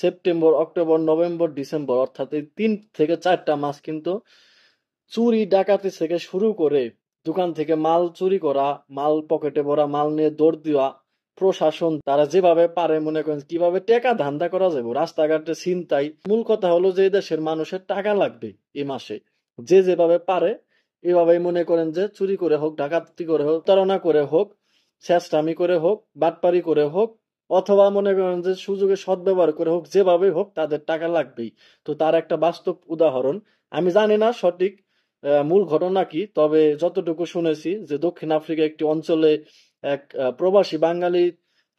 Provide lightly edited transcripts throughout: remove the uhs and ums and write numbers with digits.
September, October, November, December অর্থাৎ এই 3 থেকে 4টা মাস কিন্তু চুরি ডাকাতি থেকে শুরু করে দোকান থেকে মাল চুরি করা, মাল পকেটে ভরা মাল নিয়ে দৌড় দেওয়া, প্রশাসন তারা যেভাবে পারে মনে করেন কিভাবে টাকা ধান্দা করা যাবে, রাস্তাঘাটে ছিনতাই। মূল কথা হলো যে এই দেশের মানুষের টাকা লাগবে এই মাসে, যে যেভাবে পারে এভাবেই মনে করেন যে চুরি করে হোক, ডাকাতি করে হোক, প্রতারণা করে হোক, ছেঁচড়ামি করে হোক, বাটপারি করে হোক, অথবা মনে করেন যে সুযোগে সদ্ব্যবহার করে হোক, যেভাবে হোক তাদের টাকা লাগবেই। তো তার একটা বাস্তব উদাহরণ, আমি জানি না সঠিক মূল ঘটনা কি, তবে যতটুকু শুনেছি যে দক্ষিণ আফ্রিকা একটি অঞ্চলে এক প্রবাসী বাঙালি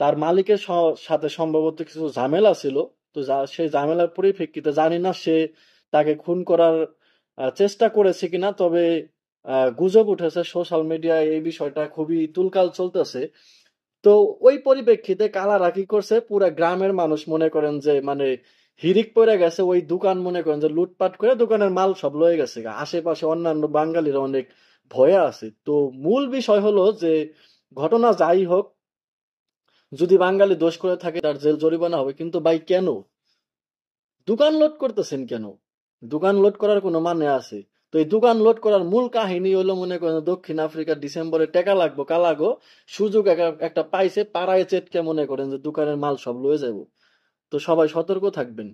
তার মালিকের সাথে সম্ভবত কিছু ঝামেলা ছিল। তো সেই ঝামেলার পরিপ্রেক্ষিতে জানি না সে তাকে খুন করার চেষ্টা করেছে কিনা, তবে গুজব উঠেছে সোশ্যাল মিডিয়ায়, এই বিষয়টা খুবই তুলকাল চলতেছে। তো ওই পরিপ্রেক্ষিতে কালারা কি করছে, পুরা গ্রামের মানুষ মনে করেন যে মানে হিরিক পড়ে গেছে, ওই দোকান মনে করেন যে লুটপাট করে দোকানের মাল সব লয়ে গেছে গা। আশেপাশে অন্যান্য বাঙালিরা অনেক ভয়ে আছে। তো মূল বিষয় হলো যে ঘটনা যাই হোক, যদি বাঙালি দোষ করে থাকে তার জেল জরিমানা হবে, কিন্তু ভাই কেন দোকান লোড করতেছেন কেন? দোকান লোড করার কোনো মানে আছে? তো এই দোকান লোড করার মূল কাহিনী হলো মনে করেন দক্ষিণ আফ্রিকার ডিসেম্বরে টেকা লাগবো কালাগো, সুযোগ একটা পাইছে, পাড়ায় চেটকে মনে করেন যে দোকানের মাল সব লয়ে যাবো। তো সবাই সতর্ক থাকবেন।